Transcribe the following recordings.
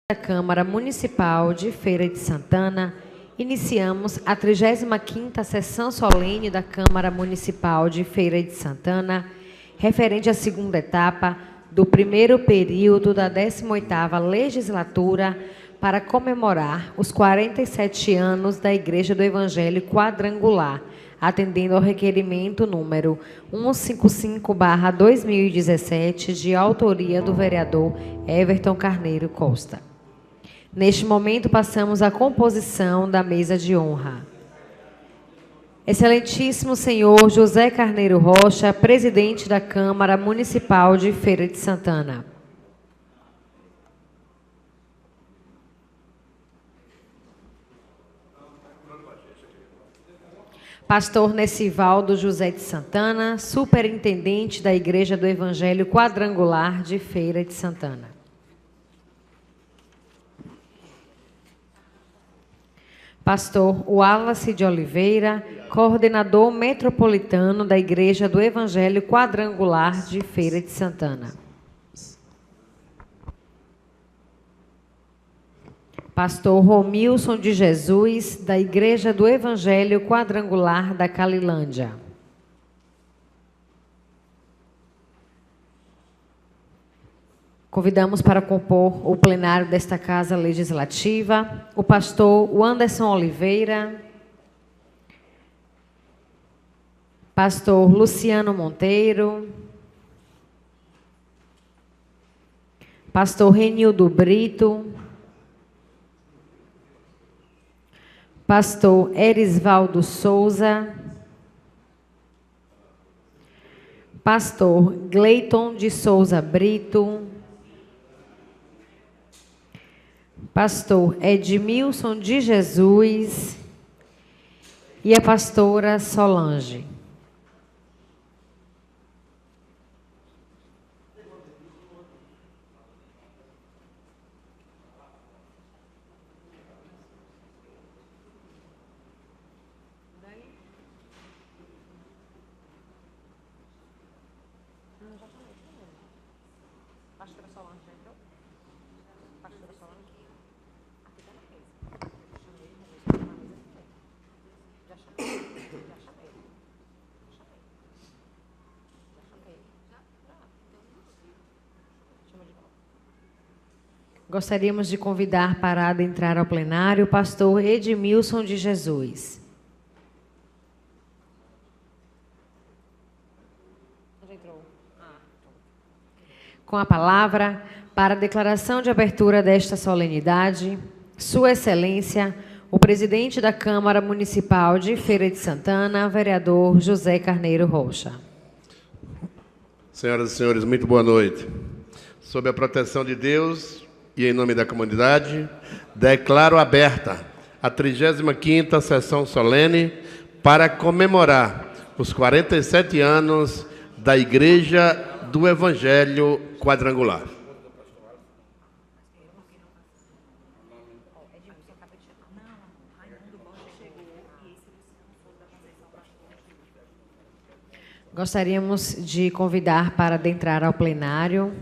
da Câmara Municipal de Feira de Santana, iniciamos a 35ª sessão solene da Câmara Municipal de Feira de Santana, referente à segunda etapa do primeiro período da 18ª legislatura, para comemorar os 47 anos da Igreja do Evangelho Quadrangular, atendendo ao requerimento número 155/2017, de autoria do vereador Everton Carneiro Costa. Neste momento, passamos à composição da mesa de honra. Excelentíssimo senhor José Carneiro Rocha, presidente da Câmara Municipal de Feira de Santana. Pastor Nessivaldo José de Santana, superintendente da Igreja do Evangelho Quadrangular de Feira de Santana. Pastor Wallace de Oliveira, coordenador metropolitano da Igreja do Evangelho Quadrangular de Feira de Santana. Pastor Romilson de Jesus, da Igreja do Evangelho Quadrangular da Calilândia. Convidamos para compor o plenário desta Casa Legislativa o pastor Anderson Oliveira, pastor Luciano Monteiro, pastor Renildo Brito, pastor Erisvaldo Souza, pastor Gleiton de Souza Brito, pastor Edmilson de Jesus e a pastora Solange. Gostaríamos de convidar para adentrar ao plenário o pastor Edmilson de Jesus. Com a palavra, para a declaração de abertura desta solenidade, Sua Excelência, o presidente da Câmara Municipal de Feira de Santana, vereador José Carneiro Rocha. Senhoras e senhores, muito boa noite. Sob a proteção de Deus e em nome da comunidade, declaro aberta a 35ª sessão solene para comemorar os 47 anos da Igreja do Evangelho Quadrangular. Gostaríamos de convidar para adentrar ao plenário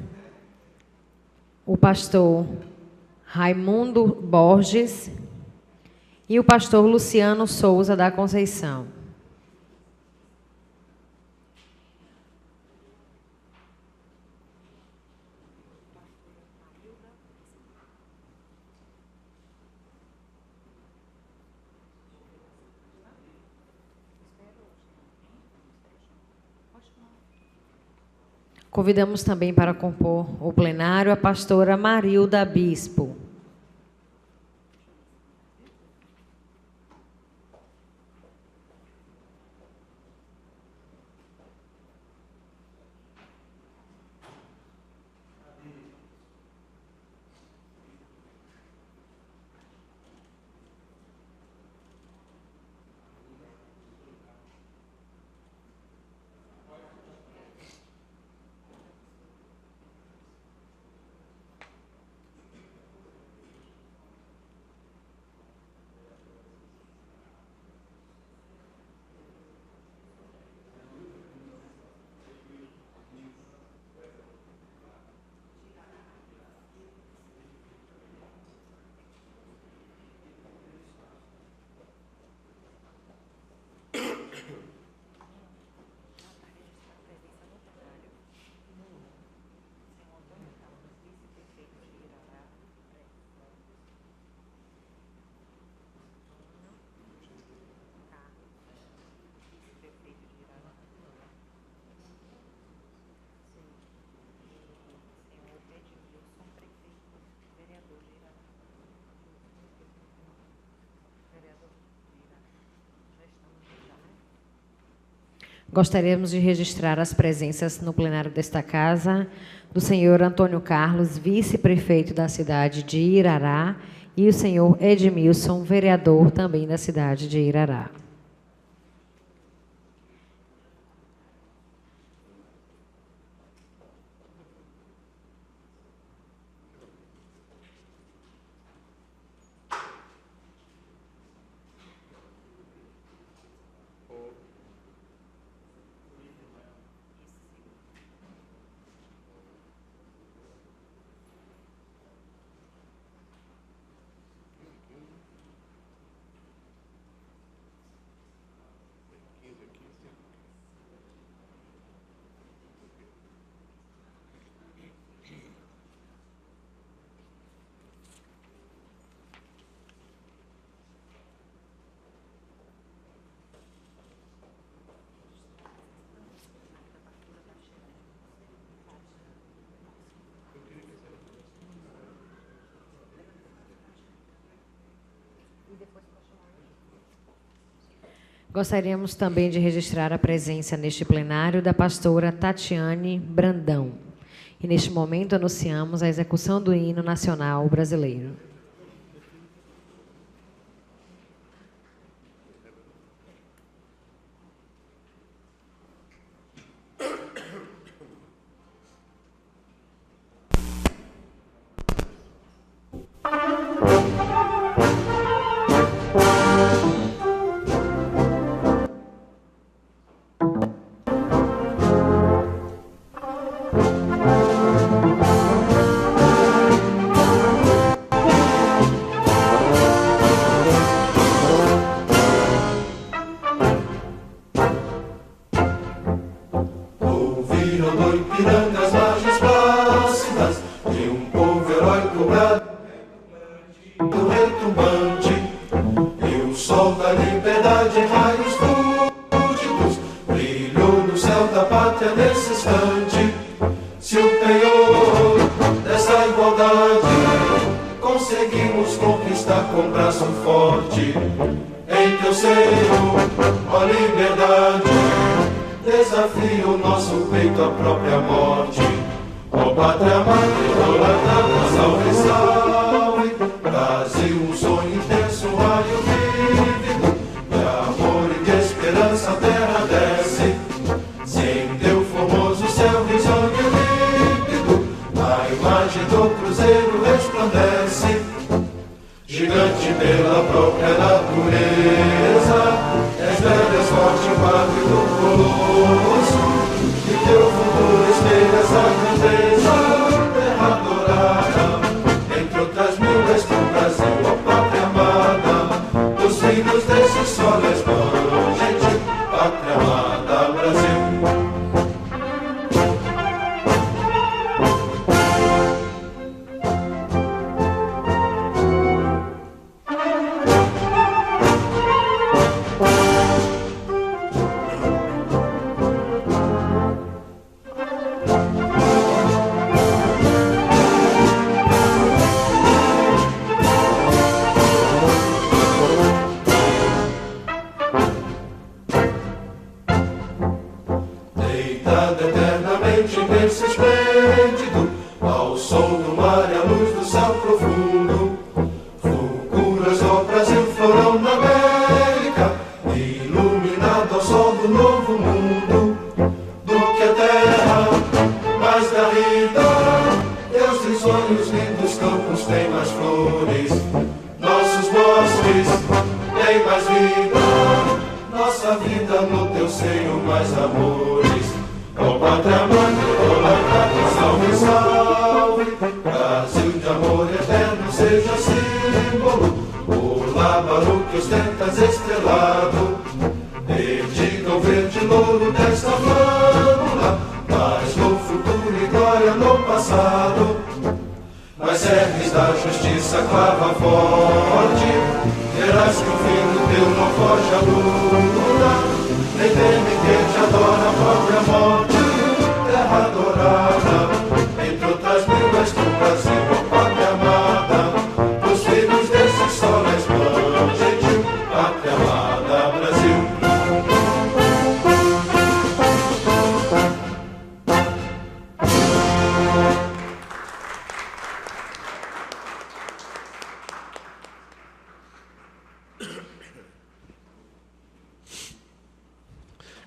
o pastor Raimundo Borges e o pastor Luciano Souza da Conceição. Convidamos também para compor o plenário a pastora Marilda Bispo. Gostaríamos de registrar as presenças no plenário desta casa do senhor Antônio Carlos, vice-prefeito da cidade de Irará, e o senhor Edmilson, vereador também da cidade de Irará. Gostaríamos também de registrar a presença neste plenário da pastora Tatiane Brandão. E neste momento anunciamos a execução do hino nacional brasileiro.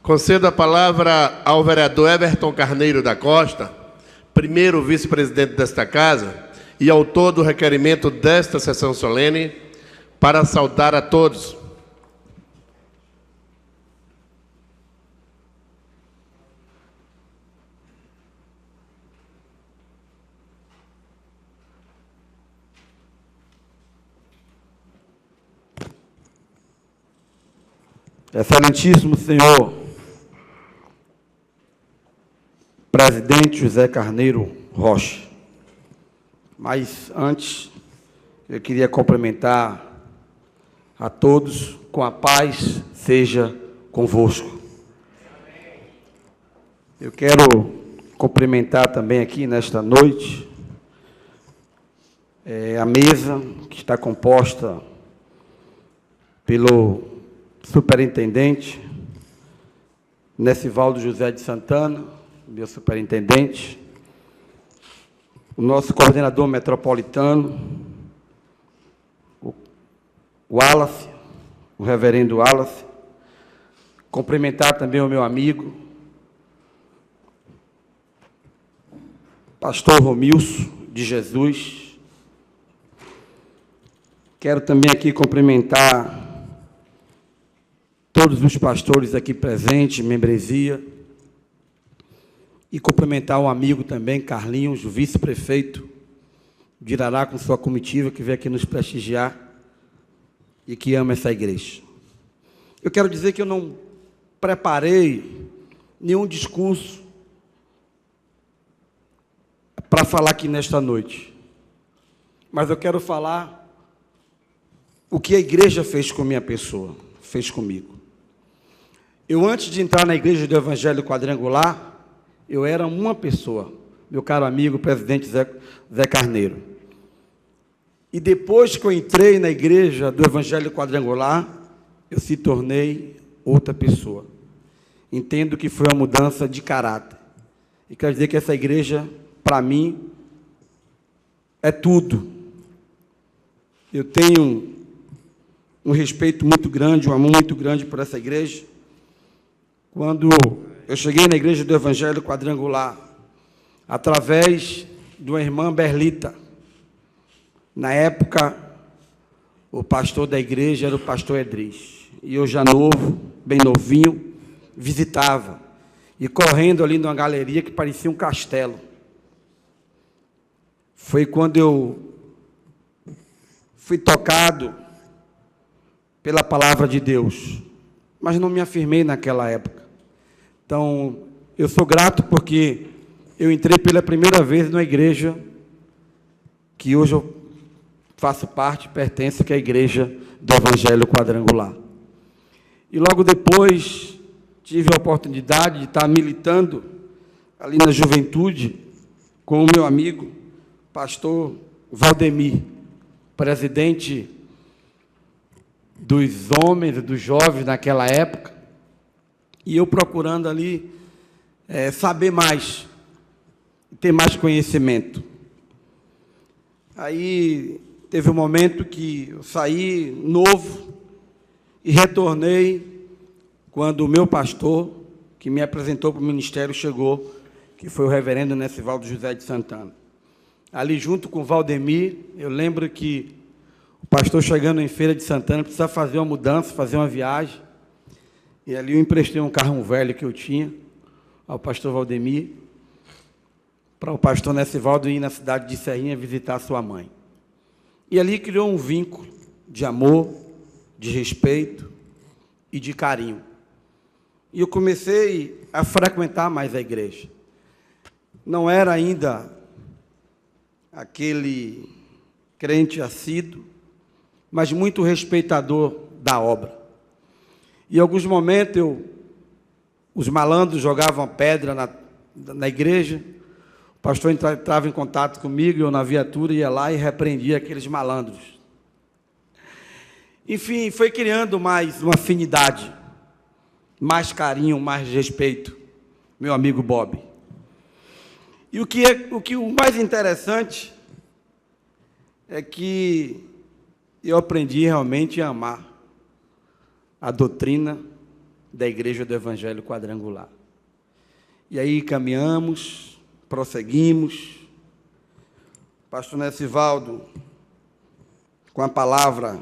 Concedo a palavra ao vereador Everton Carneiro da Costa, primeiro vice-presidente desta casa e autor do requerimento desta sessão solene, para saudar a todos. Excelentíssimo senhor presidente José Carneiro Rocha. Mas antes, eu queria cumprimentar a todos com a paz seja convosco. Eu quero cumprimentar também aqui nesta noite a mesa que está composta pelo superintendente Nessivaldo José de Santana, meu superintendente, o nosso coordenador metropolitano, o Wallace, o reverendo Wallace, cumprimentar também o meu amigo, pastor Romilson de Jesus. Quero também aqui cumprimentar todos os pastores aqui presentes, membresia, e cumprimentar um amigo também, Carlinhos, o vice-prefeito de Irará, com sua comitiva, que veio aqui nos prestigiar e que ama essa igreja. Eu quero dizer que eu não preparei nenhum discurso para falar aqui nesta noite, mas eu quero falar o que a igreja fez com minha pessoa, fez comigo. Eu, antes de entrar na igreja do Evangelho Quadrangular, eu era uma pessoa, meu caro amigo, presidente Zé Carneiro. E depois que eu entrei na igreja do Evangelho Quadrangular, eu se tornei outra pessoa. Entendo que foi uma mudança de caráter. E quero dizer que essa igreja, para mim, é tudo. Eu tenho um respeito muito grande, um amor muito grande por essa igreja. Quando eu cheguei na igreja do Evangelho Quadrangular, através de uma irmã Berlita, na época, o pastor da igreja era o pastor Edris, e eu já novo, bem novinho, visitava, e correndo ali numa galeria que parecia um castelo. Foi quando eu fui tocado pela palavra de Deus, mas não me afirmei naquela época. Então, eu sou grato porque eu entrei pela primeira vez numa igreja que hoje eu faço parte, pertenço, que é a igreja do Evangelho Quadrangular. E logo depois tive a oportunidade de estar militando ali na juventude com o meu amigo, pastor Valdemir, presidente dos homens e dos jovens naquela época, e eu procurando ali saber mais, ter mais conhecimento. Aí teve um momento que eu saí novo e retornei quando o meu pastor, que me apresentou para o ministério, chegou, que foi o reverendo Nessivaldo José de Santana. Ali, junto com o Valdemir, eu lembro que o pastor, chegando em Feira de Santana, precisava fazer uma mudança, fazer uma viagem. E ali eu emprestei um carro velho que eu tinha ao pastor Valdemir, para o pastor Nessivaldo ir na cidade de Serrinha visitar sua mãe. E ali criou um vínculo de amor, de respeito e de carinho. E eu comecei a frequentar mais a igreja. Não era ainda aquele crente assíduo, mas muito respeitador da obra. E em alguns momentos, os malandros jogavam pedra na igreja, o pastor entrava em contato comigo, eu na viatura ia lá e repreendia aqueles malandros. Enfim, foi criando mais uma afinidade, mais carinho, mais respeito, meu amigo Bob. E o mais interessante é que eu aprendi realmente a amar a doutrina da Igreja do Evangelho Quadrangular. E aí caminhamos, prosseguimos. Pastor Nessivaldo, com a palavra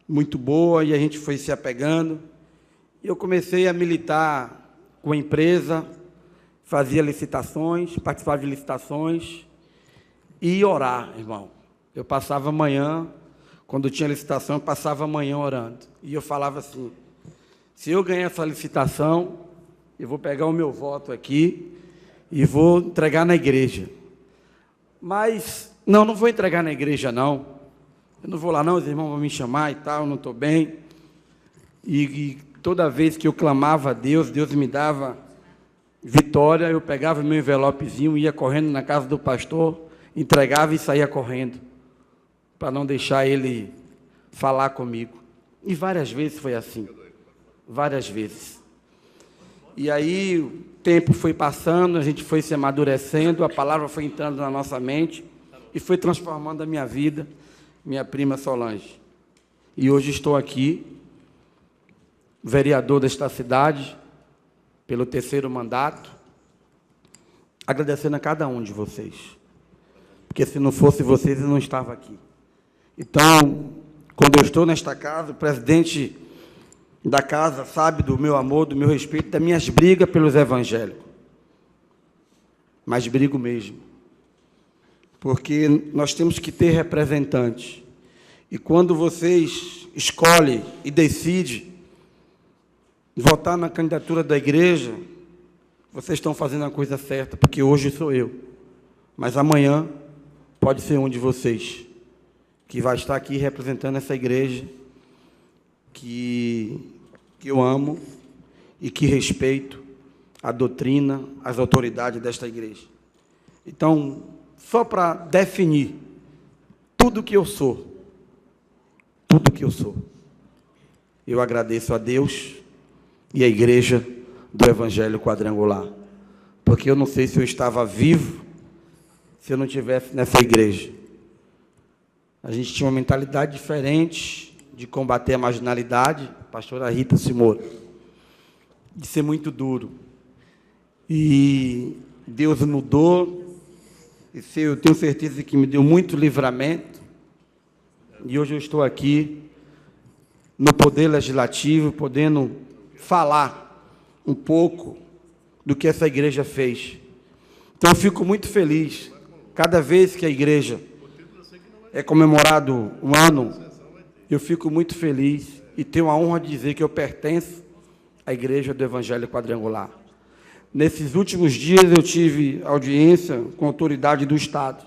muito boa, e a gente foi se apegando. E eu comecei a militar com a empresa, fazia licitações, participava de licitações e orar, irmão. Eu passava a manhã, quando tinha licitação, eu passava a manhã orando. E eu falava assim, se eu ganhar essa licitação, eu vou pegar o meu voto aqui e vou entregar na igreja. Mas, não vou entregar na igreja, não. Eu não vou lá, não, os irmãos vão me chamar e tal, eu não estou bem. E toda vez que eu clamava a Deus, Deus me dava vitória, eu pegava meu envelopezinho, ia correndo na casa do pastor, entregava e saía correndo, para não deixar ele falar comigo. E várias vezes foi assim, várias vezes. E aí o tempo foi passando, a gente foi se amadurecendo, a palavra foi entrando na nossa mente e foi transformando a minha vida, minha prima Solange. E hoje estou aqui, vereador desta cidade, pelo 3º mandato, agradecendo a cada um de vocês, porque se não fosse vocês, eu não estava aqui. Então, quando eu estou nesta casa, o presidente da casa sabe do meu amor, do meu respeito, das minhas brigas pelos evangélicos. Mas brigo mesmo, porque nós temos que ter representantes. E quando vocês escolhem e decidem votar na candidatura da igreja, vocês estão fazendo a coisa certa, porque hoje sou eu. Mas amanhã pode ser um de vocês que vai estar aqui representando essa igreja que eu amo e que respeito a doutrina, as autoridades desta igreja. Então, só para definir tudo que eu sou, eu agradeço a Deus e a igreja do Evangelho Quadrangular, porque eu não sei se eu estava vivo se eu não estivesse nessa igreja. A gente tinha uma mentalidade diferente de combater a marginalidade, a pastora Rita Simora, de ser muito duro. E Deus mudou, e eu tenho certeza que me deu muito livramento, e hoje eu estou aqui no Poder Legislativo, podendo falar um pouco do que essa igreja fez. Então, eu fico muito feliz, cada vez que a igreja é comemorado um ano, eu fico muito feliz e tenho a honra de dizer que eu pertenço à Igreja do Evangelho Quadrangular. Nesses últimos dias, eu tive audiência com a autoridade do Estado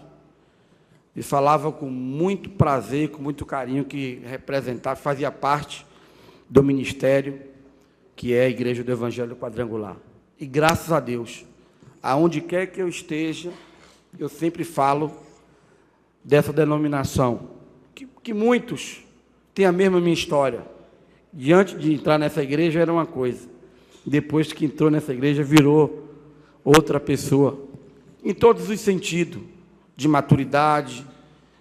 e falava com muito prazer, com muito carinho, que representava, fazia parte do ministério, que é a Igreja do Evangelho Quadrangular. E, graças a Deus, aonde quer que eu esteja, eu sempre falo dessa denominação, que muitos têm a mesma minha história. Diante de entrar nessa igreja era uma coisa, depois que entrou nessa igreja virou outra pessoa, em todos os sentidos, de maturidade,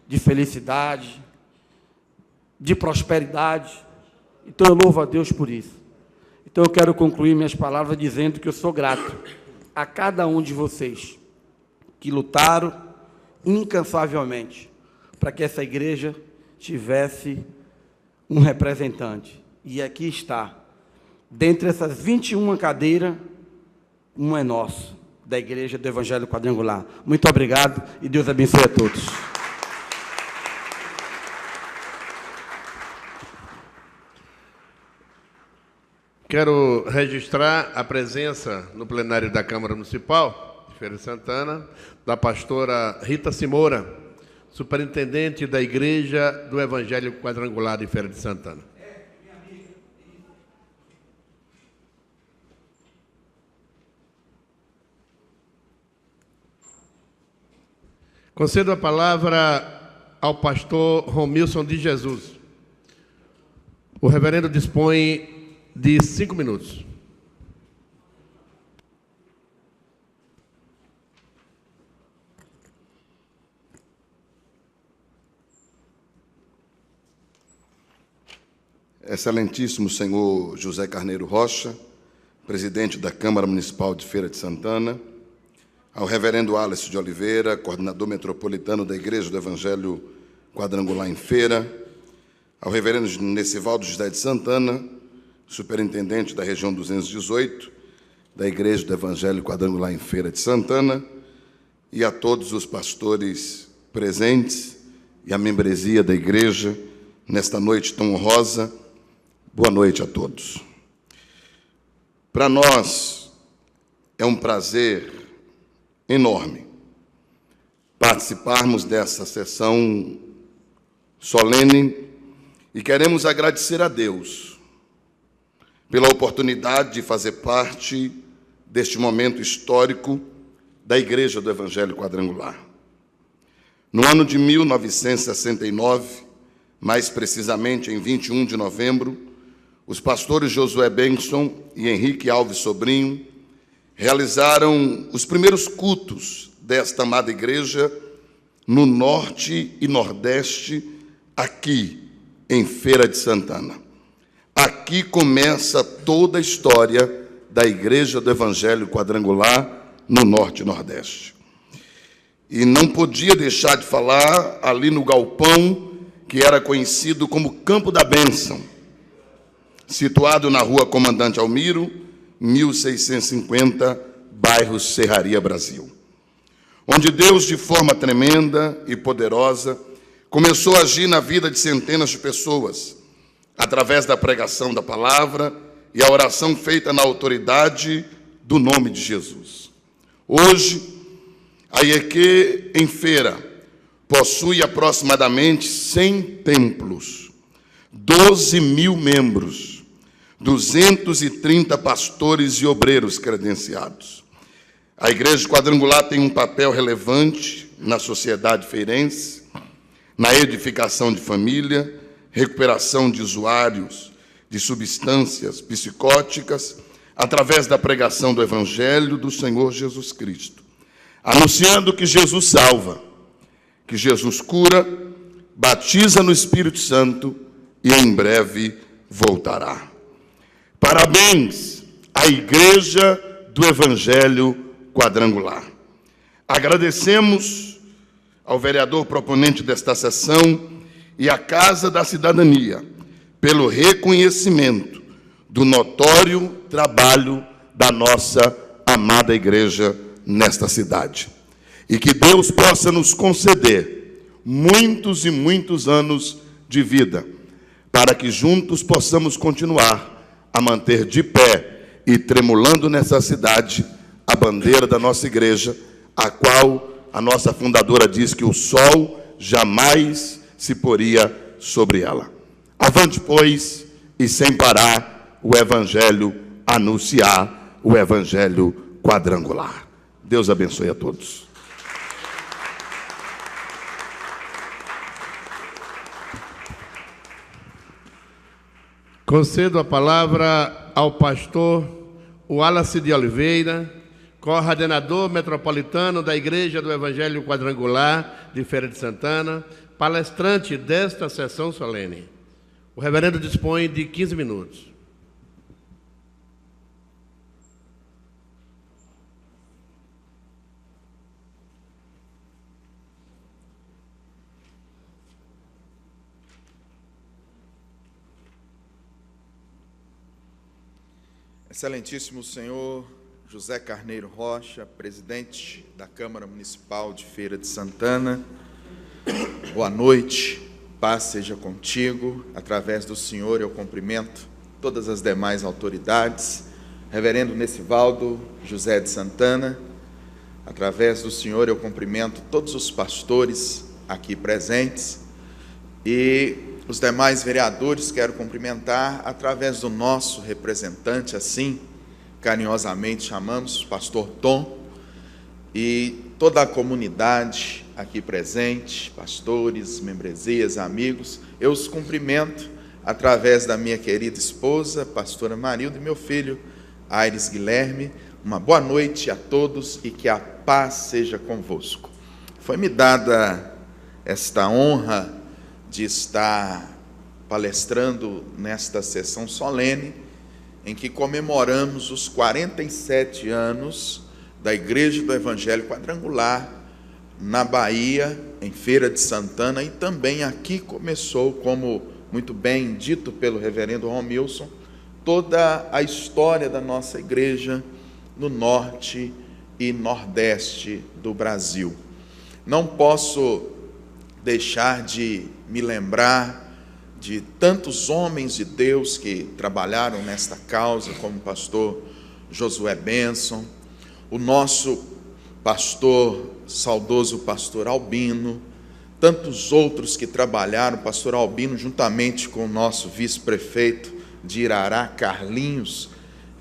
de felicidade, de prosperidade. Então eu louvo a Deus por isso. Então eu quero concluir minhas palavras dizendo que eu sou grato a cada um de vocês que lutaram incansavelmente para que essa igreja tivesse um representante. E aqui está, dentre essas 21 cadeiras, um é nosso, da Igreja do Evangelho Quadrangular. Muito obrigado e Deus abençoe a todos. Quero registrar a presença no plenário da Câmara Municipal de Feira de Santana da pastora Rita Simora, superintendente da Igreja do Evangelho Quadrangular de Feira de Santana. Concedo a palavra ao pastor Romilson de Jesus. O reverendo dispõe de 5 minutos. Excelentíssimo senhor José Carneiro Rocha, presidente da Câmara Municipal de Feira de Santana, ao reverendo Alisson de Oliveira, coordenador metropolitano da Igreja do Evangelho Quadrangular em Feira, ao reverendo Nessivaldo José de Santana, superintendente da região 218, da Igreja do Evangelho Quadrangular em Feira de Santana, e a todos os pastores presentes e a membresia da igreja nesta noite tão honrosa. Boa noite a todos. Para nós é um prazer enorme participarmos dessa sessão solene e queremos agradecer a Deus pela oportunidade de fazer parte deste momento histórico da Igreja do Evangelho Quadrangular. No ano de 1969, mais precisamente em 21 de novembro, os pastores Josué Benson e Henrique Alves Sobrinho realizaram os primeiros cultos desta amada igreja no norte e nordeste, aqui em Feira de Santana. Aqui começa toda a história da Igreja do Evangelho Quadrangular no norte e nordeste. E não podia deixar de falar ali no galpão que era conhecido como Campo da Bênção, situado na rua Comandante Almiro, 1650, bairro Serraria, Brasil, onde Deus, de forma tremenda e poderosa, começou a agir na vida de centenas de pessoas, através da pregação da palavra e a oração feita na autoridade do nome de Jesus. Hoje, a IEQ em Feira possui aproximadamente 100 templos, 12 mil membros, 230 pastores e obreiros credenciados. A Igreja Quadrangular tem um papel relevante na sociedade feirense, na edificação de família, recuperação de usuários de substâncias psicóticas, através da pregação do Evangelho do Senhor Jesus Cristo, anunciando que Jesus salva, que Jesus cura, batiza no Espírito Santo e em breve voltará. Parabéns à Igreja do Evangelho Quadrangular. Agradecemos ao vereador proponente desta sessão e à Casa da Cidadania pelo reconhecimento do notório trabalho da nossa amada igreja nesta cidade. E que Deus possa nos conceder muitos e muitos anos de vida, para que juntos possamos continuar a manter de pé e tremulando nessa cidade a bandeira da nossa igreja, a qual a nossa fundadora diz que o sol jamais se poria sobre ela. Avante, pois, e sem parar, o Evangelho anunciar, o Evangelho Quadrangular. Deus abençoe a todos. Concedo a palavra ao pastor Alisson de Oliveira, coordenador metropolitano da Igreja do Evangelho Quadrangular de Feira de Santana, palestrante desta sessão solene. O reverendo dispõe de 15 minutos. Excelentíssimo senhor José Carneiro Rocha, presidente da Câmara Municipal de Feira de Santana, boa noite, paz seja contigo. Através do senhor eu cumprimento todas as demais autoridades, reverendo Nessivaldo José de Santana, através do senhor eu cumprimento todos os pastores aqui presentes e os demais vereadores. Quero cumprimentar através do nosso representante, assim carinhosamente chamamos, pastor Tom, e toda a comunidade aqui presente, pastores, membresias, amigos. Eu os cumprimento através da minha querida esposa, pastora Marilda, e meu filho, Aires Guilherme. Uma boa noite a todos e que a paz seja convosco. Foi-me dada esta honra de estar palestrando nesta sessão solene, em que comemoramos os 47 anos da Igreja do Evangelho Quadrangular, na Bahia, em Feira de Santana, e também aqui começou, como muito bem dito pelo reverendo Romilson, toda a história da nossa igreja no norte e nordeste do Brasil. Não posso deixar de me lembrar de tantos homens de Deus que trabalharam nesta causa, como o pastor Josué Benson, o nosso pastor, saudoso pastor Albino, tantos outros que trabalharam, o pastor Albino, juntamente com o nosso vice-prefeito de Irará, Carlinhos,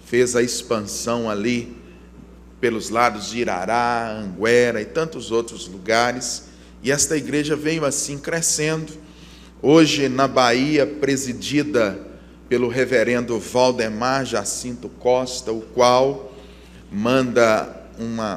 fez a expansão ali pelos lados de Irará, Anguera e tantos outros lugares, e esta igreja veio assim crescendo. Hoje na Bahia, presidida pelo reverendo Valdemar Jacinto Costa, o qual manda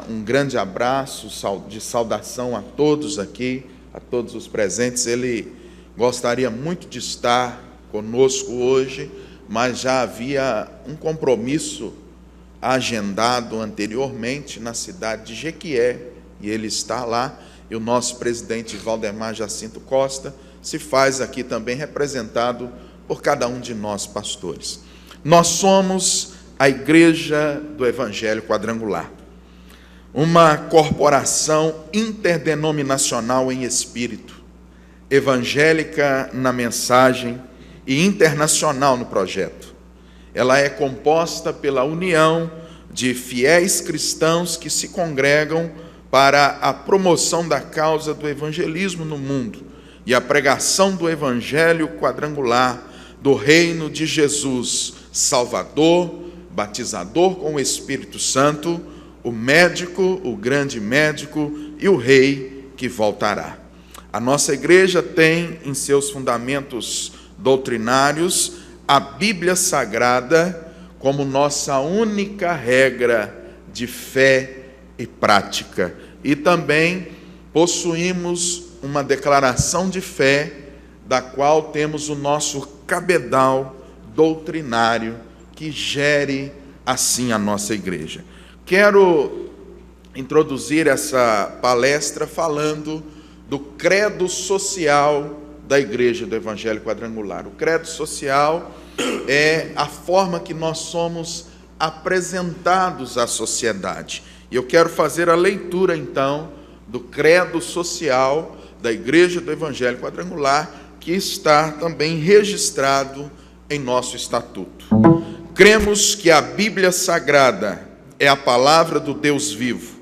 um grande abraço de saudação a todos aqui, a todos os presentes. Ele gostaria muito de estar conosco hoje, mas já havia um compromisso agendado anteriormente na cidade de Jequié, e ele está lá, e o nosso presidente Valdemar Jacinto Costa se faz aqui também representado por cada um de nós pastores. Nós somos a Igreja do Evangelho Quadrangular, uma corporação interdenominacional em espírito, evangélica na mensagem e internacional no projeto. Ela é composta pela união de fiéis cristãos que se congregam para a promoção da causa do evangelismo no mundo e a pregação do evangelho quadrangular do reino de Jesus, Salvador, batizador com o Espírito Santo, o médico, o grande médico e o rei que voltará. A nossa igreja tem em seus fundamentos doutrinários a Bíblia Sagrada como nossa única regra de fé e prática. E também possuímos uma declaração de fé, da qual temos o nosso cabedal doutrinário que gere assim a nossa igreja. Quero introduzir essa palestra falando do credo social da Igreja do Evangelho Quadrangular. O credo social é a forma que nós somos apresentados à sociedade. E eu quero fazer a leitura, então, do credo social da Igreja do Evangelho Quadrangular, que está também registrado em nosso estatuto. Cremos que a Bíblia Sagrada é a palavra do Deus vivo,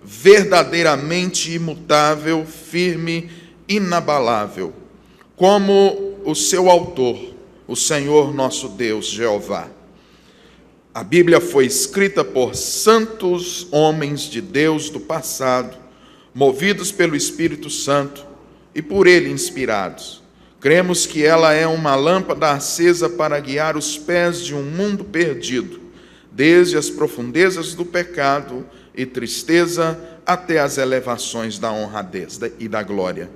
verdadeiramente imutável, firme, inabalável, como o seu autor, o Senhor nosso Deus, Jeová. A Bíblia foi escrita por santos homens de Deus do passado, movidos pelo Espírito Santo e por ele inspirados. Cremos que ela é uma lâmpada acesa para guiar os pés de um mundo perdido, desde as profundezas do pecado e tristeza até as elevações da honradez e da glória.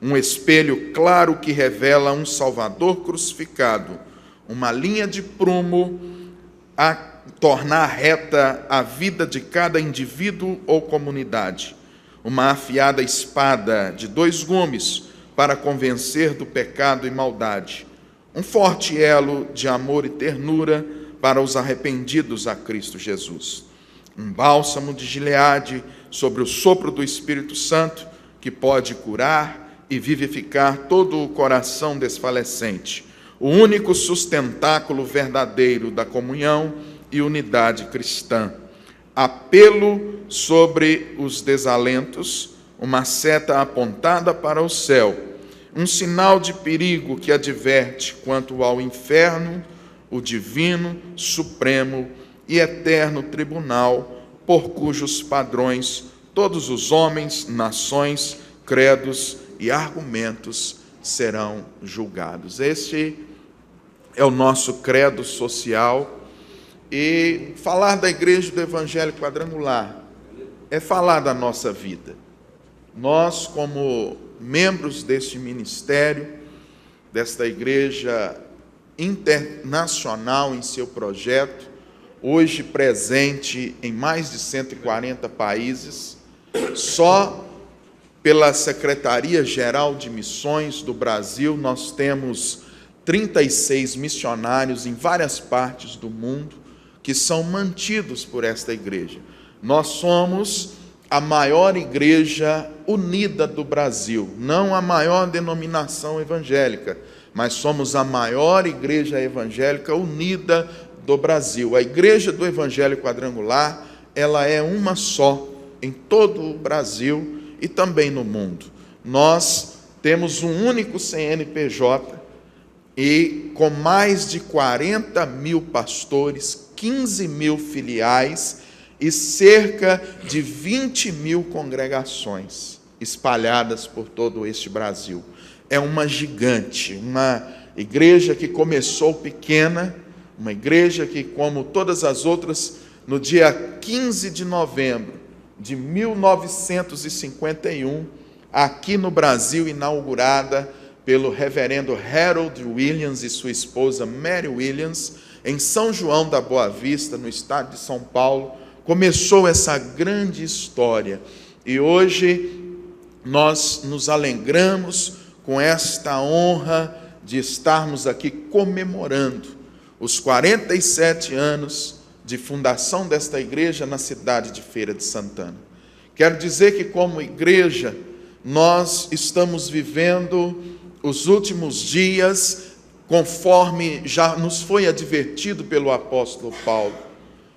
Um espelho claro que revela um Salvador crucificado, uma linha de prumo a tornar reta a vida de cada indivíduo ou comunidade, uma afiada espada de 2 gumes para convencer do pecado e maldade, um forte elo de amor e ternura para os arrependidos a Cristo Jesus, um bálsamo de Gileade sobre o sopro do Espírito Santo que pode curar e vivificar todo o coração desfalecente, o único sustentáculo verdadeiro da comunhão e unidade cristã, apelo sobre os desalentos, uma seta apontada para o céu, um sinal de perigo que adverte quanto ao inferno, o divino, supremo e eterno tribunal, por cujos padrões todos os homens, nações, credos e argumentos serão julgados. Este é o nosso credo social, e falar da Igreja do Evangelho Quadrangular é falar da nossa vida. Nós, como membros deste ministério, desta igreja internacional em seu projeto, hoje presente em mais de 140 países. Só pela Secretaria-Geral de Missões do Brasil, nós temos 36 missionários em várias partes do mundo que são mantidos por esta igreja. Nós somos a maior igreja unida do Brasil, não a maior denominação evangélica, mas somos a maior igreja evangélica unida do Brasil. A igreja do Evangelho Quadrangular, ela é uma só em todo o Brasil e também no mundo. Nós temos um único CNPJ e com mais de 40 mil pastores, 15 mil filiais e cerca de 20 mil congregações espalhadas por todo este Brasil. É uma gigante, uma igreja que começou pequena, uma igreja que, como todas as outras, no dia 15 de novembro de 1951, aqui no Brasil, inaugurada pelo reverendo Harold Williams e sua esposa Mary Williams, em São João da Boa Vista, no estado de São Paulo, começou essa grande história. E hoje nós nos alegramos com esta honra de estarmos aqui comemorando os 47 anos de fundação desta igreja na cidade de Feira de Santana. Quero dizer que, como igreja, nós estamos vivendo os últimos dias conforme já nos foi advertido pelo apóstolo Paulo.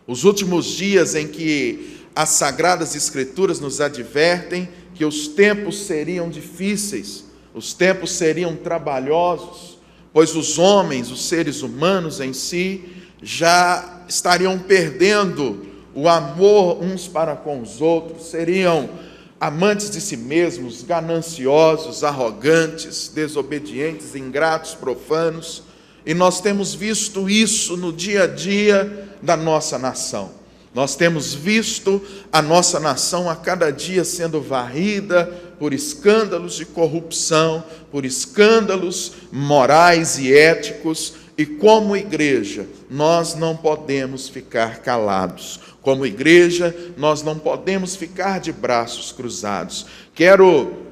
Os últimos dias em que as Sagradas Escrituras nos advertem que os tempos seriam difíceis, os tempos seriam trabalhosos, pois os homens, os seres humanos em si, já estariam perdendo o amor uns para com os outros, seriam amantes de si mesmos, gananciosos, arrogantes, desobedientes, ingratos, profanos, e nós temos visto isso no dia a dia da nossa nação. Nós temos visto a nossa nação a cada dia sendo varrida por escândalos de corrupção, por escândalos morais e éticos, e como igreja, nós não podemos ficar calados. Como igreja, nós não podemos ficar de braços cruzados. Quero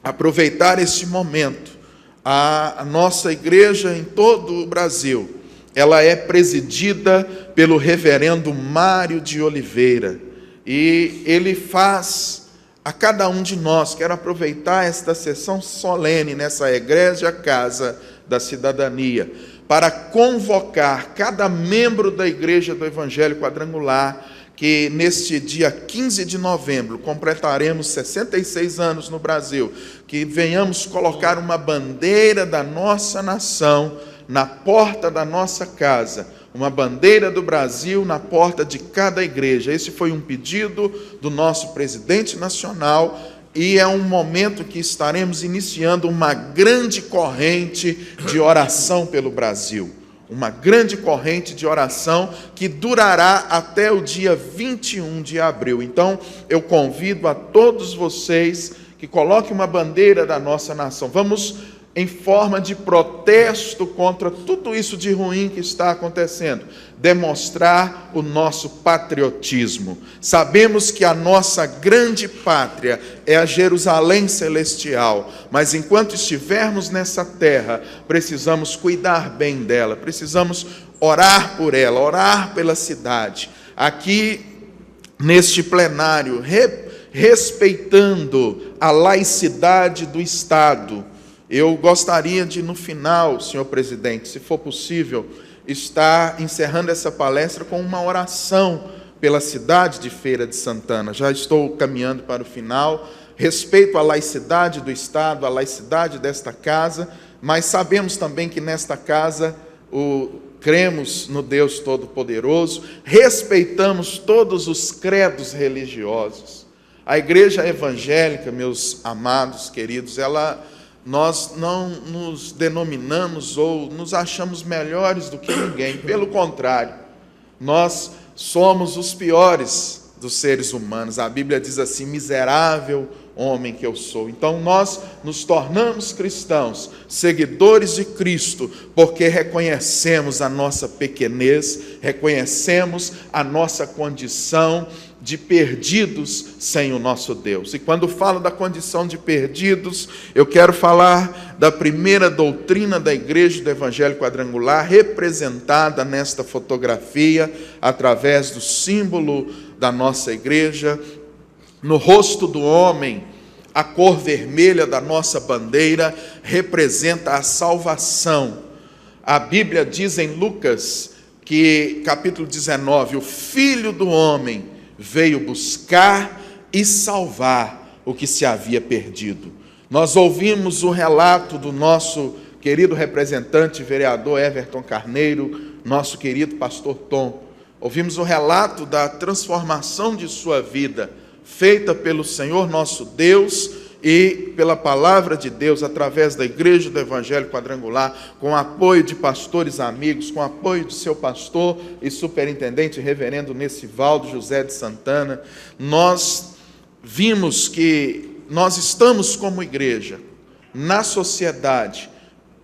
aproveitar este momento. A nossa igreja em todo o Brasil, ela é presidida pelo reverendo Mário de Oliveira, e ele faz a cada um de nós, quero aproveitar esta sessão solene nessa egrégia casa da cidadania, para convocar cada membro da igreja do Evangelho Quadrangular, que neste dia 15 de novembro completaremos 66 anos no Brasil, que venhamos colocar uma bandeira da nossa nação na porta da nossa casa, uma bandeira do Brasil na porta de cada igreja. Esse foi um pedido do nosso presidente nacional, e é um momento que estaremos iniciando uma grande corrente de oração pelo Brasil. Uma grande corrente de oração que durará até o dia 21 de abril. Então, eu convido a todos vocês que coloquem uma bandeira da nossa nação. Vamos, em forma de protesto contra tudo isso de ruim que está acontecendo, demonstrar o nosso patriotismo. Sabemos que a nossa grande pátria é a Jerusalém celestial, mas enquanto estivermos nessa terra, precisamos cuidar bem dela, precisamos orar por ela, orar pela cidade. Aqui, neste plenário, respeitando a laicidade do Estado, eu gostaria de, no final, senhor presidente, se for possível, estar encerrando essa palestra com uma oração pela cidade de Feira de Santana. Já estou caminhando para o final. Respeito à laicidade do Estado, à laicidade desta casa, mas sabemos também que nesta casa cremos no Deus Todo-Poderoso, respeitamos todos os credos religiosos. A igreja evangélica, meus amados, queridos, nós não nos denominamos ou nos achamos melhores do que ninguém. Pelo contrário, nós somos os piores dos seres humanos. A Bíblia diz assim: miserável homem que eu sou. Então nós nos tornamos cristãos, seguidores de Cristo, porque reconhecemos a nossa pequenez, reconhecemos a nossa condição de perdidos sem o nosso Deus. E quando falo da condição de perdidos, eu quero falar da primeira doutrina da Igreja do Evangelho Quadrangular, representada nesta fotografia, através do símbolo da nossa igreja. No rosto do homem, a cor vermelha da nossa bandeira representa a salvação. A Bíblia diz em Lucas, que capítulo 19, o Filho do Homem veio buscar e salvar o que se havia perdido. Nós ouvimos o relato do nosso querido representante, vereador Everton Carneiro, nosso querido pastor Tom. Ouvimos o relato da transformação de sua vida, feita pelo Senhor nosso Deus e pela palavra de Deus, através da Igreja do Evangelho Quadrangular, com o apoio de pastores amigos, com o apoio de seu pastor e superintendente, reverendo Nessivaldo José de Santana. Nós vimos que nós estamos como igreja, na sociedade,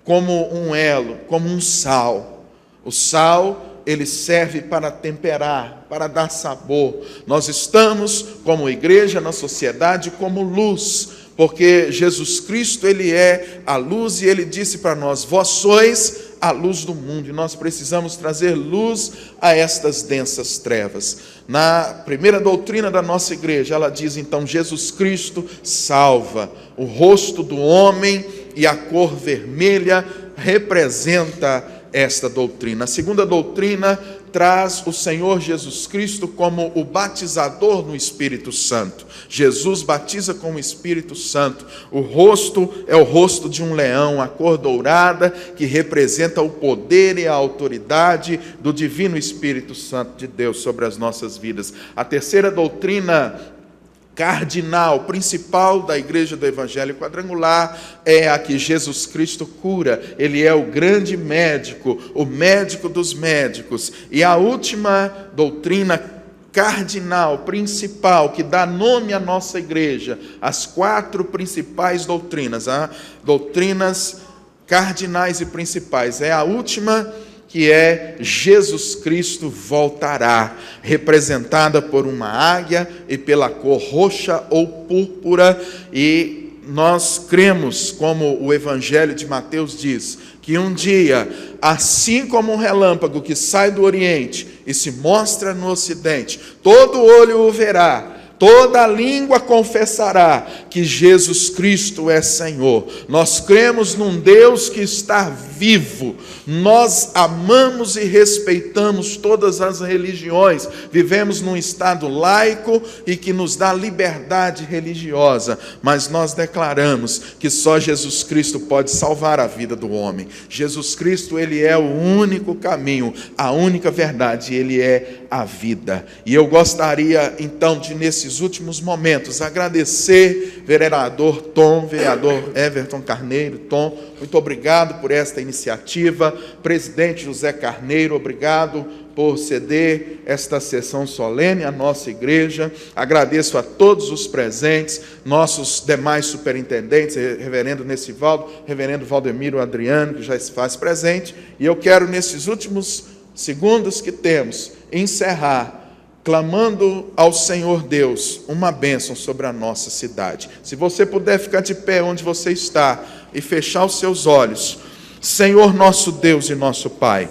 como um elo, como um sal. O sal, ele serve para temperar, para dar sabor. Nós estamos como igreja na sociedade, como luz, porque Jesus Cristo, ele é a luz, e ele disse para nós: vós sois a luz do mundo, e nós precisamos trazer luz a estas densas trevas. Na primeira doutrina da nossa igreja, ela diz então: Jesus Cristo salva. O rosto do homem e a cor vermelha representa esta doutrina. A segunda doutrina traz o Senhor Jesus Cristo como o batizador no Espírito Santo. Jesus batiza com o Espírito Santo. O rosto é o rosto de um leão, a cor dourada, que representa o poder e a autoridade do divino Espírito Santo de Deus sobre as nossas vidas. A terceira doutrina cardinal, principal da Igreja do Evangelho Quadrangular é a que Jesus Cristo cura. Ele é o grande médico, o médico dos médicos. E a última doutrina cardinal, principal, que dá nome à nossa igreja, as 4 principais doutrinas, doutrinas cardinais e principais, é a última, que é Jesus Cristo voltará, representada por uma águia e pela cor roxa ou púrpura. E nós cremos, como o Evangelho de Mateus diz, que um dia, assim como um relâmpago que sai do Oriente e se mostra no Ocidente, todo olho o verá, toda língua confessará que Jesus Cristo é Senhor. Nós cremos num Deus que está vivo. Nós amamos e respeitamos todas as religiões. Vivemos num estado laico e que nos dá liberdade religiosa. Mas nós declaramos que só Jesus Cristo pode salvar a vida do homem. Jesus Cristo, ele é o único caminho, a única verdade, ele é a vida. E eu gostaria então de, nesses últimos momentos, agradecer vereador Tom, vereador Everton Carneiro. Tom, muito obrigado por esta iniciativa. Presidente José Carneiro, obrigado por ceder esta sessão solene à nossa igreja. Agradeço a todos os presentes, nossos demais superintendentes, reverendo Nessivaldo, reverendo Valdemiro Adriano, que já se faz presente. E eu quero, nesses últimos segundos que temos, encerrar clamando ao Senhor Deus uma bênção sobre a nossa cidade. Se você puder ficar de pé onde você está e fechar os seus olhos. Senhor nosso Deus e nosso Pai,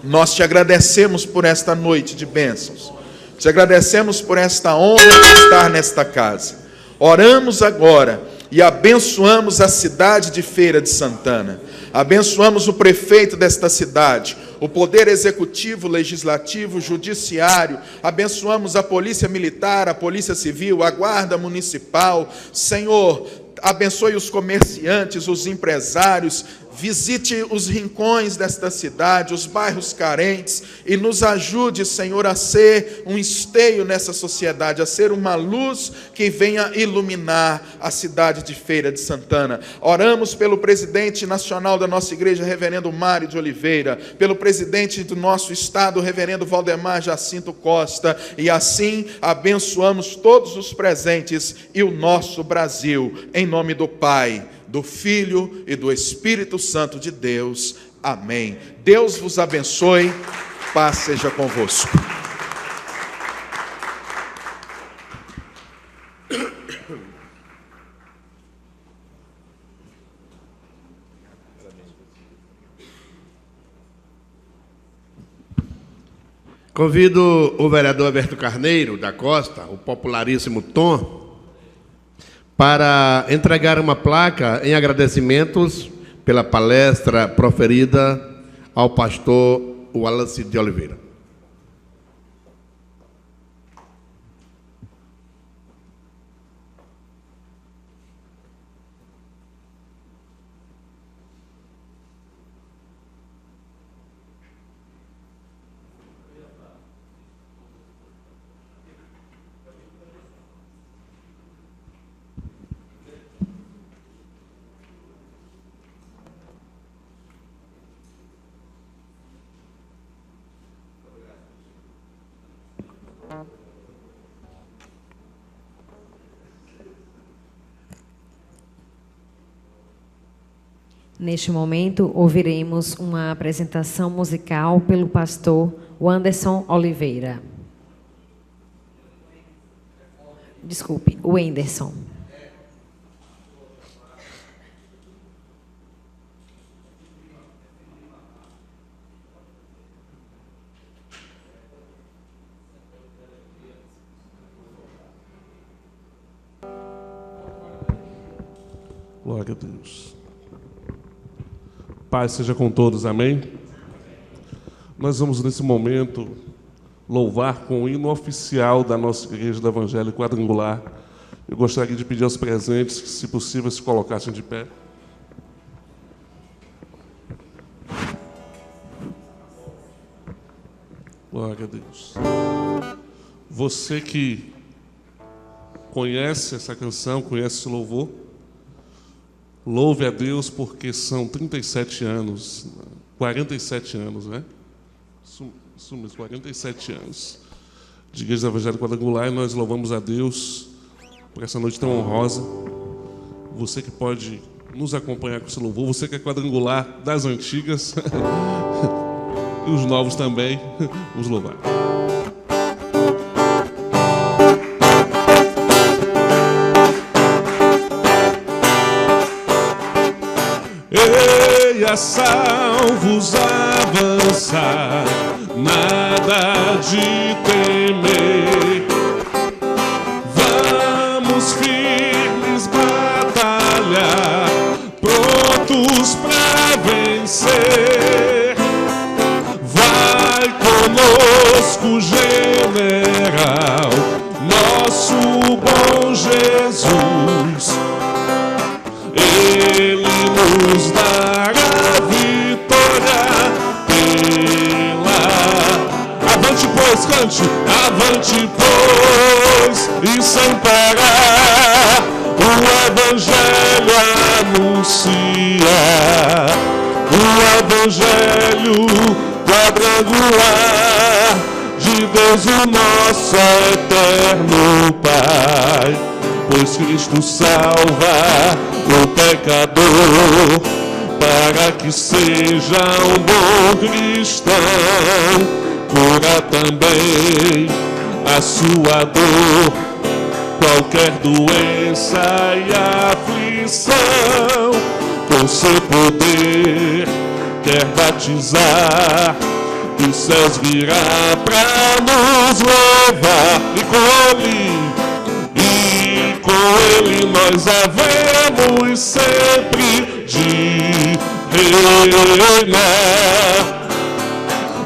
nós te agradecemos por esta noite de bênçãos. Te agradecemos por esta honra de estar nesta casa. Oramos agora e abençoamos a cidade de Feira de Santana. Abençoamos o prefeito desta cidade, o poder executivo, legislativo, judiciário. Abençoamos a polícia militar, a polícia civil, a guarda municipal. Senhor, abençoe os comerciantes, os empresários, visite os rincões desta cidade, os bairros carentes, e nos ajude, Senhor, a ser um esteio nessa sociedade, a ser uma luz que venha iluminar a cidade de Feira de Santana. Oramos pelo presidente nacional da nossa igreja, reverendo Mário de Oliveira, pelo presidente do nosso estado, reverendo Valdemar Jacinto Costa, e assim abençoamos todos os presentes e o nosso Brasil, em nome do Pai, do Filho e do Espírito Santo de Deus. Amém. Deus vos abençoe, paz seja convosco. Convido o vereador Alberto Carneiro da Costa, o popularíssimo Tom, para entregar uma placa em agradecimentos pela palestra proferida ao pastor Wallace de Oliveira. Neste momento, ouviremos uma apresentação musical pelo pastor Wanderson Oliveira. Desculpe, o Wenderson. Glória a Deus. Paz seja com todos, amém? Nós vamos, nesse momento, louvar com o hino oficial da nossa Igreja do Evangelho Quadrangular. Eu gostaria de pedir aos presentes que, se possível, se colocassem de pé. Glória a Deus. Você que conhece essa canção, conhece esse louvor, louve a Deus, porque são 37 anos, 47 anos, né? Isso mesmo, 47 anos de Igreja Evangélica Quadrangular, e nós louvamos a Deus por essa noite tão honrosa. Você que pode nos acompanhar com esse louvor, você que é quadrangular das antigas, e os novos também, vamos louvar. Eia, salvos avançar, nada de temer. Vamos firmes batalhar, prontos pra vencer. Vai conosco, general, nosso bom Jesus. Ele nos dará vitória pela... Avante, pois, cante! Avante, pois, e sem parar, o Evangelho anuncia. O Evangelho quadrangular de Deus, o nosso eterno Pai. Pois Cristo salva o pecador, para que seja um bom cristão. Cura também a sua dor, qualquer doença e aflição. Com seu poder quer batizar, dos céus virá para nos levar. E com ele nós havemos sempre de reinar.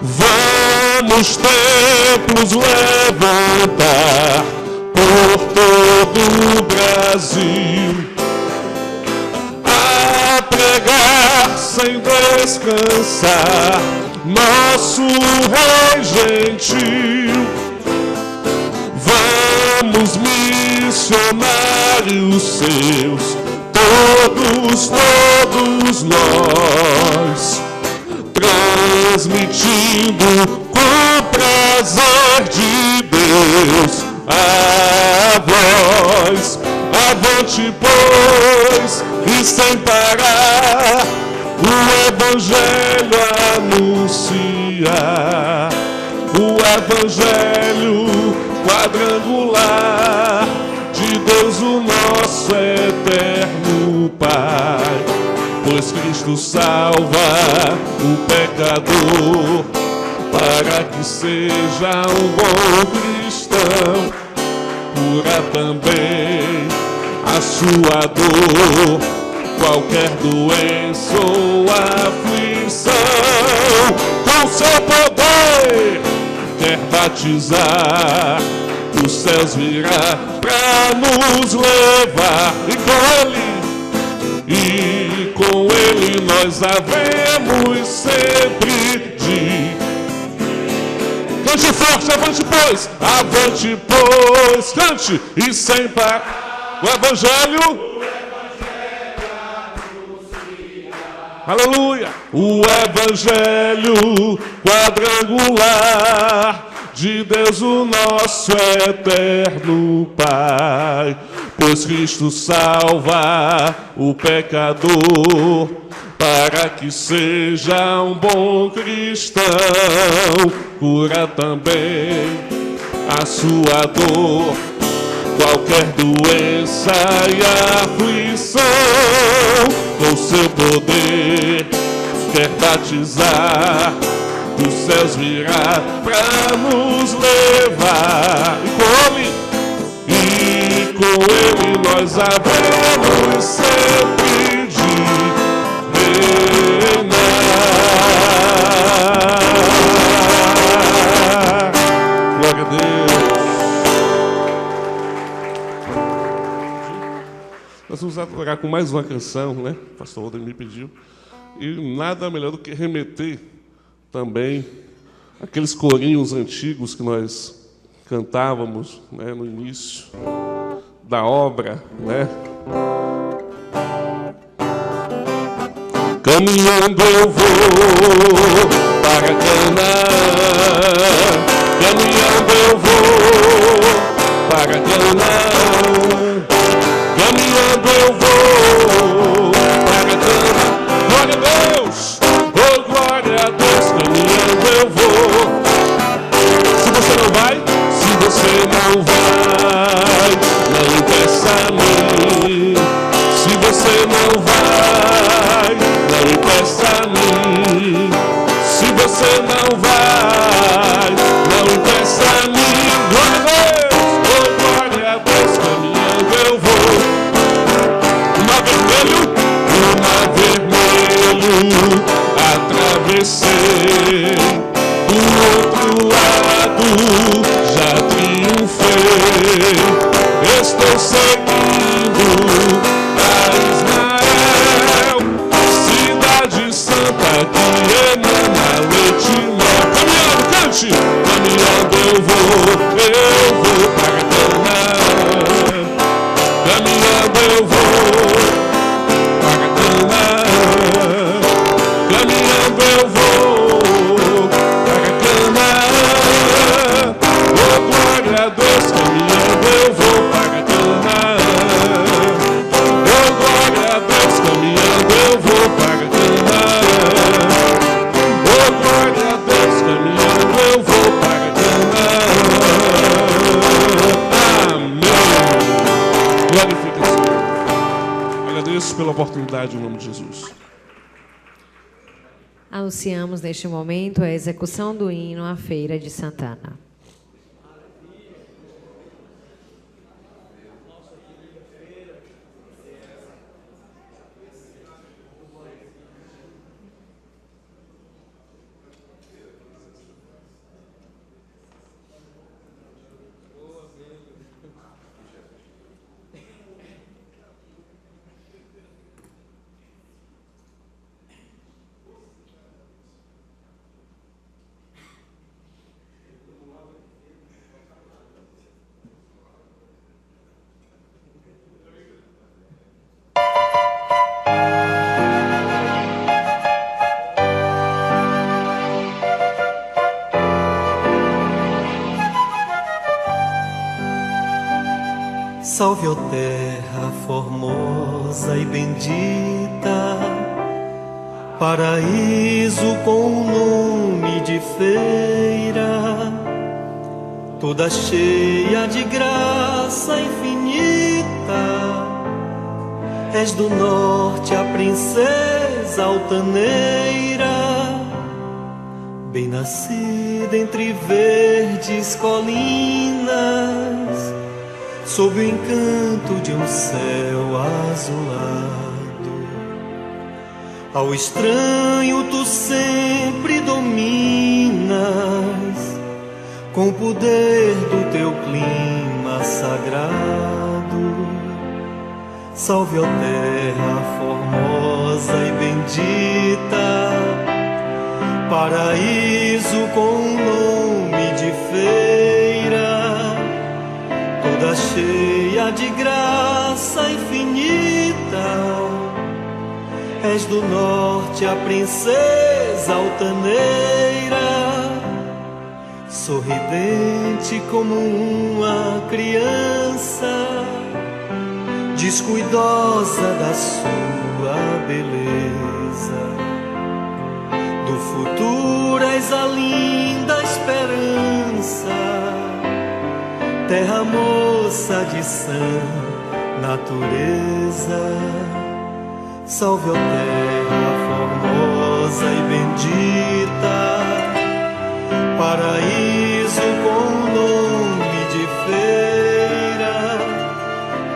Vamos templos levantar por todo o Brasil, a pregar sem descansar, nosso Rei gentil. Vamos, missionários seus, todos nós, transmitindo com prazer de Deus a voz. Avante, pois, e sem parar, o Evangelho anunciar, o Evangelho quadrangular de Deus, o nosso eterno Pai. Pois Cristo salva o pecador, para que seja um bom cristão. Cura também a sua dor, qualquer doença ou aflição. Com seu poder quer batizar, dos céus virá pra nos levar. E com ele nós havemos sempre de... Cante forte, avante pois, cante e sem parar. O Evangelho, aleluia, o Evangelho quadrangular de Deus, o nosso eterno Pai. Pois Cristo salva o pecador, para que seja um bom cristão. Cura também a sua dor, qualquer doença e aflição. Com seu poder quer batizar, dos céus virá pra nos levar. E com ele nós havemos sempre de reinar. Glória a Deus. Nós vamos orar com mais uma canção, né? O pastor Odem me pediu. E nada melhor do que remeter também aqueles corinhos antigos que nós cantávamos, né, no início da obra, né? Caminhando eu vou para Canaã, caminhando eu vou para Canaã, caminhando eu vou para Canaã. Glória a Deus, oh glória a Deus, caminhando eu vou. Se você não vai, não impeça a mim. Se você não vai, não impeça a mim. Se você não vai, não impeça a mim. Glória a Deus, oh glória a Deus, caminhando eu vou. O mar vermelho, atravessei. Do outro lado já triunfei, estou seguindo a Israel, cidade santa que emana leite e mel. Caminhando, cante! Caminhando eu vou para Canaã. Caminhando eu vou para Canaã. Caminhando eu vou. Glória a Deus, caminhando eu vou para Canaã. Oh, glória a Deus, caminhando eu vou para Canaã. Oh, glória a Deus, caminhando eu vou para Canaã. Amém. Glorifica o Senhor. Agradeço pela oportunidade em nome de Jesus. Anunciamos neste momento a execução do hino à Feira de Santana. Salve, ó terra formosa e bendita, paraíso com o nome de feira, toda cheia de graça infinita. És do norte a princesa altaneira, bem nascida entre verdes colinas, sob o encanto de um céu azulado. Ao estranho tu sempre dominas, com o poder do teu clima sagrado. Salve, ó terra formosa e bendita, paraíso com o nome de feira, toda cheia de graça infinita. És do norte a princesa altaneira, sorridente como uma criança, descuidosa da sua beleza. Do futuro és a linda esperança, terra moça de sã natureza. Salve, ó terra formosa e bendita, paraíso com o nome de feira,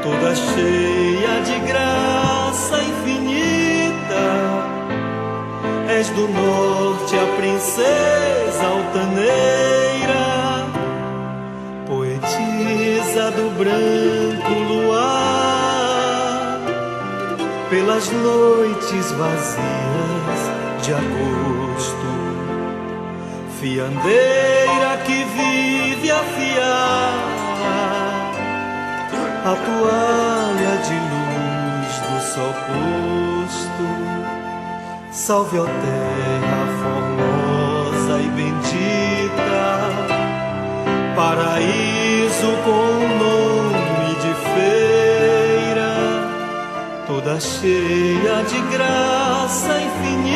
toda cheia de graça infinita. És do norte a princesa altaneira, poetisa do branco luar, pelas noites vazias de agosto, fiandeira que vive a fiar a toalha de luz do sol posto. Salve, ó terra formosa e bendita, paraíso com o nome de feira, toda cheia de graça infinita.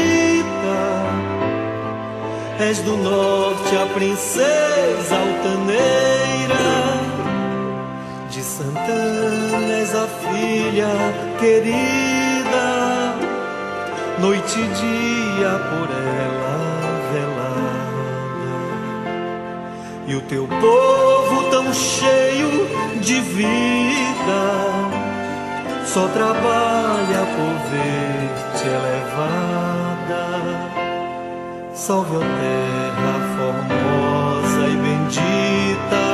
És do norte a princesa altaneira, de Santana és a filha querida, noite e dia por ela velada. E o teu povo tão cheio de vida só trabalha por ver-te elevada. Salve, ó terra formosa e bendita,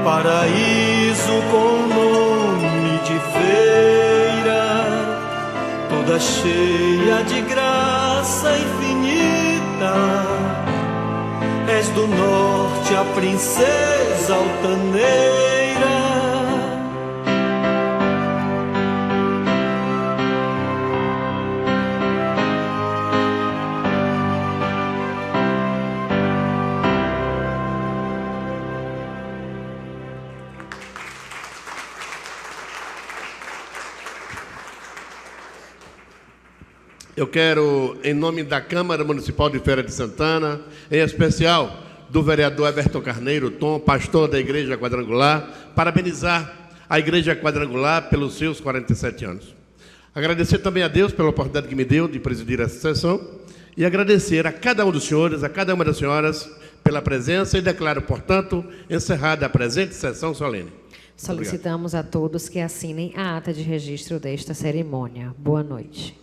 paraíso com o nome de feira, toda cheia de graça infinita. És do norte a princesa altaneira. Eu quero, em nome da Câmara Municipal de Feira de Santana, em especial do vereador Everton Carneiro Tom, pastor da Igreja Quadrangular, parabenizar a Igreja Quadrangular pelos seus 47 anos. Agradecer também a Deus pela oportunidade que me deu de presidir essa sessão e agradecer a cada um dos senhores, a cada uma das senhoras pela presença e declaro, portanto, encerrada a presente sessão solene. Solicitamos a todos que assinem a ata de registro desta cerimônia. Boa noite.